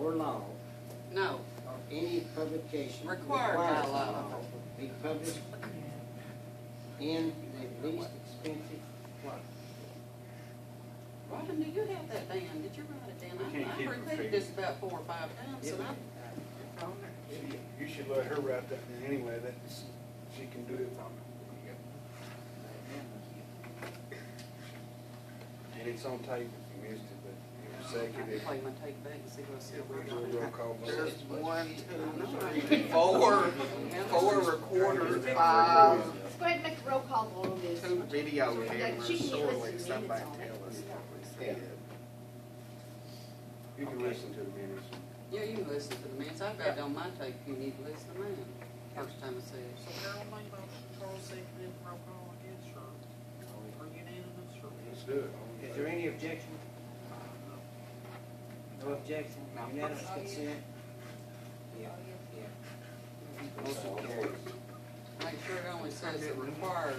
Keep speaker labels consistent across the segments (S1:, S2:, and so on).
S1: or law,
S2: No,
S1: or any publication
S2: required by law.
S1: be published in the least expensive way.
S2: Robin, do you have that down? Did you write it down?
S3: We can't
S2: I've
S3: keep
S2: repeated
S3: repeating.
S2: this about 4 or 5 times, and I.
S3: You should let her write that down anyway, that's, she can do it. And it's on tape if you missed it, but it was
S2: I can
S3: executive.
S2: play my tape back and see what I still
S3: Roll call vote.
S4: There's 1, 2, 3, 4 recorders, 5,
S5: Let's go ahead and make a roll call vote on this.
S4: 2 video
S5: Like,
S4: cameras,
S5: she can
S4: surely
S5: listen to
S4: somebody
S5: minutes on it.
S4: tell us what we said.
S3: You can listen to the minutes.
S2: Yeah, you can listen to the minutes. I've got it on my tape. You need to listen to mine. First time I said it.
S6: So Carol made motion, Carl seconded, roll call against, or unanimous, or?
S3: Let's do it.
S1: Is there any objection? No objection, unanimous consent? Yeah, yeah. Motion carries.
S2: Make sure it only says it required,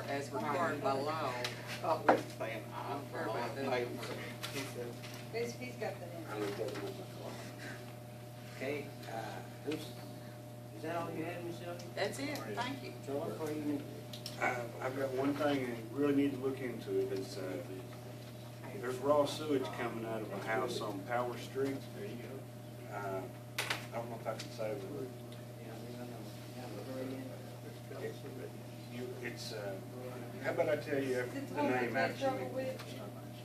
S2: as required by law.
S4: Oh, we're saying,
S2: I don't care
S4: I'm
S2: about
S4: for
S2: that.
S4: paper. He said,
S5: He's got that in.
S3: I looked at it with my
S1: Okay, is that all you had, Ms. Elliott?
S2: That's it. Thank you.
S1: So what for you need?
S3: I've got one thing you really need to look into it. It's, there's raw sewage coming out of a house on Power Street. There you go. I don't know if I can say the it's, how about I tell you the name actually?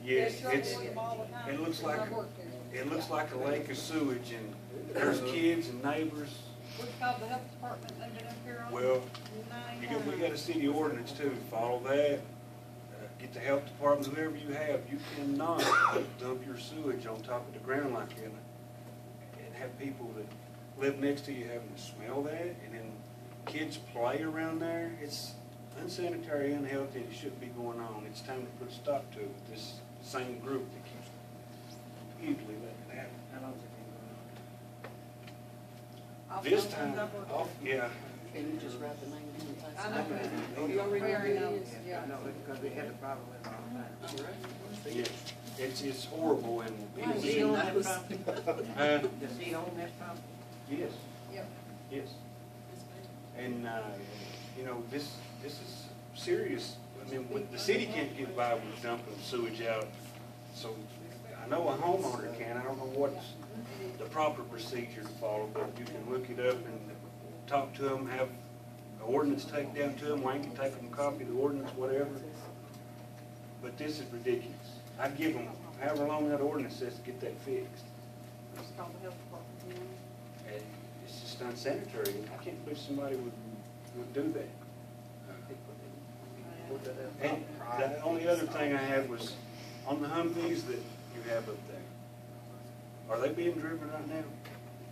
S3: Yes, it looks like a lake of sewage, and there's kids and neighbors.
S6: We've called the health department, they've been up here on.
S3: Well, we got a city ordinance too, follow that. Get the health department, whoever you have, you cannot dump your sewage on top of the ground like that and have people that live next to you having to smell that, and then kids play around there. It's unsanitary, unhealthy, and it shouldn't be going on. It's time to put a stop to it with this same group that keeps repeatedly letting it happen.
S1: How long's it
S3: This time, yeah.
S2: Can you just write the name down?
S5: I know.
S2: Oh, you already know who it is?
S1: been? Yeah, no, because we had a problem with it all the time.
S2: All right.
S3: Yes, it's horrible, and
S2: Why
S1: Does
S2: is
S1: he
S2: it
S1: own that
S2: knows?
S1: property?
S3: uh,
S1: Does he own that property?
S3: yes,
S5: Yep.
S3: yes. And, you know, this is serious. I mean, the city can't get by with dumping sewage out. So I know a homeowner can. I don't know what's the proper procedure to follow, but you can look it up and talk to them, have an ordinance taken down to them. Wayne can take them a copy of the ordinance, whatever. But this is ridiculous. I'd give them however long that ordinance says to get that fixed.
S6: Just call the health department.
S3: And it's just unsanitary. I can't believe somebody would do that. And the only other thing I had was on the Humvees that you have up there. Are they being driven right now?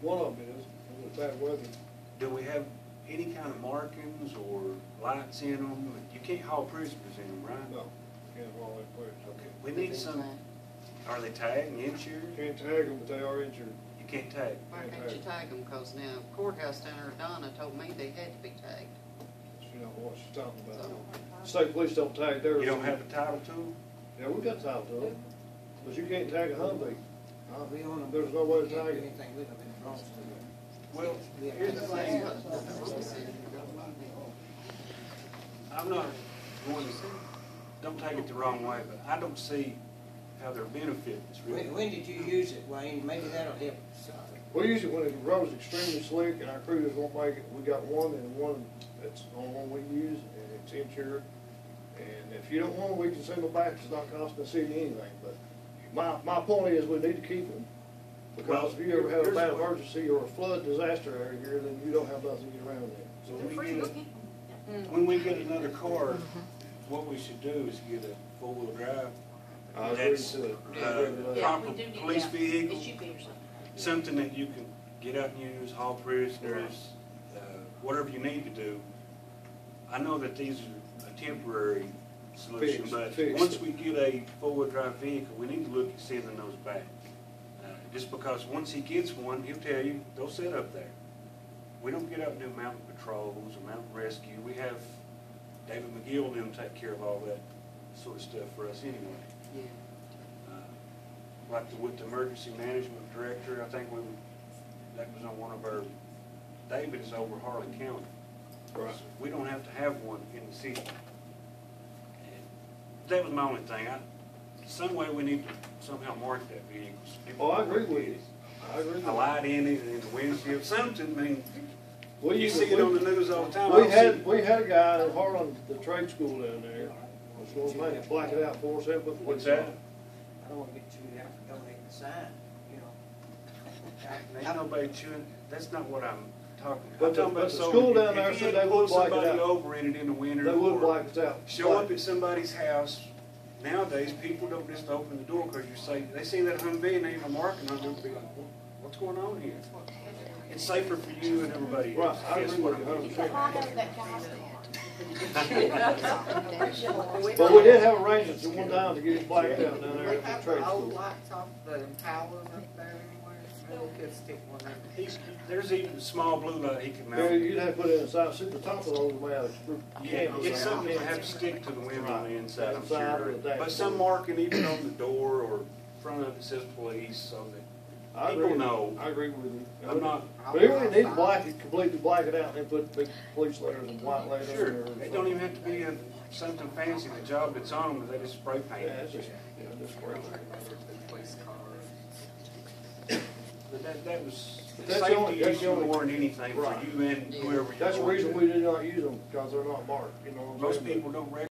S7: One of them is, with bad weather.
S3: Do we have any kind of markings or lights in them? You can't haul prisoners in them, right?
S7: No, can't haul that quick.
S3: Okay, we need some, are they tagged, insured?
S7: Can't tag them, but they are injured.
S3: You can't tag.
S2: Why can't you tag them? Because now courthouse down there, Donna told me they had to be tagged.
S7: You know what she's talking about.
S2: So,
S7: State police don't tag theirs.
S3: You don't have a title to them?
S7: Yeah, we got title to them, but you can't tag a Humvee.
S1: We own them.
S7: There's no way to
S1: We can't
S7: tag
S1: do
S7: it.
S1: anything with them in Bronx.
S3: Well, here's the thing. I'm not going to, don't take it the wrong way, but I don't see how they're benefiting us really.
S1: When did you use it, Wayne? Maybe that'll help us.
S7: We use it when the road's extremely slick and our crews won't make it. We got one and one that's the only one we use, and it's insured. And if you don't want them, we can send them back. It's not costing the city anything. But my point is we need to keep them. Because if you ever have a bad emergency or a flood disaster area here, then you don't have nothing to get around there.
S3: So when we get another car, what we should do is get a four-wheel drive.
S7: I agree
S3: That's
S7: to it.
S3: proper police vehicle,
S5: It should be or something.
S3: something that you can get out and use, haul prisoners, whatever you need to do. I know that these are a temporary solution, but once we get a four-wheel drive vehicle, we need to look at sending those back. Just because once he gets one, he'll tell you, they'll sit up there. We don't get out and do mountain patrols or mountain rescue. We have David McGill and them take care of all that sort of stuff for us anyway.
S2: yeah.
S3: Like with the emergency management director, I think we were that was on one of our, David's over Harley County.
S7: Right.
S3: We don't have to have one in the city. That was my only thing. Some way we need to somehow mark that vehicle. so people
S7: Oh, I
S3: know
S7: agree
S3: what
S7: with
S3: it
S7: you.
S3: is.
S7: I agree with
S3: A
S7: you.
S3: light in it and the windshield, something, I mean,
S7: We
S3: you
S7: used
S3: see
S7: to-
S3: it on the news all the time. I
S7: We
S3: don't
S7: had,
S3: see-
S7: we had a guy in Harlan, the trade school down there, was gonna make it, black it out for us, and put the
S3: What's
S7: police
S3: that?
S7: on.
S1: I don't wanna get chewed out for donating the sign, you know.
S3: Ain't nobody chewing, that's not what I'm talking about.
S7: But
S3: I'm talking
S7: the
S3: about
S7: school
S3: so,
S7: down there
S3: if you
S7: said
S3: had to
S7: they
S3: pull
S7: would black it
S3: somebody
S7: out.
S3: over in it in the winter.
S7: They would
S3: or
S7: black it out.
S3: Show up at somebody's house, nowadays, people don't just open the door because you say, they see that Humvee and they have a marking on it, they'll be like, what's going on here? It's safer for you and everybody
S7: Right,
S3: else.
S7: I
S3: Guess
S7: agree
S3: what
S7: with you
S3: I'm-
S7: 100%.
S5: I have that guy's
S7: But we did have arrangements at one time to get it blacked out down
S4: We
S7: there at
S4: have
S7: the trade
S4: the old
S7: school.
S4: lights off the impalers up there anywhere, maybe we could stick one in.
S3: There's even a small blue light he can
S7: Yeah,
S3: mount.
S7: you'd have to put it inside, see the top of those, man,
S3: Yeah, it's something that have to stick to the window on the inside, I'm
S7: Inside
S3: sure.
S7: or the
S3: But some marking even on the door or front of it says police, so that
S7: I agree.
S3: people know.
S7: I agree with you.
S3: I'm not,
S7: But it wouldn't need to black it, completely black it out and then put big police letters and white letters.
S3: sure,
S7: or
S3: it don't even have to be something fancy, the job that's on them, they just spray paint
S7: Yeah, it's
S3: it.
S7: just, just spray it.
S4: Police cars.
S3: But that was,
S7: But
S3: the
S7: that's the only-
S3: safety
S7: that's the
S3: issue
S7: only-
S3: more than anything for
S7: Right.
S3: you and whoever you're
S7: That's the
S3: going
S7: reason
S3: to.
S7: we did not use them, because they're not marked, you know what I'm
S3: Most
S7: saying?
S3: people don't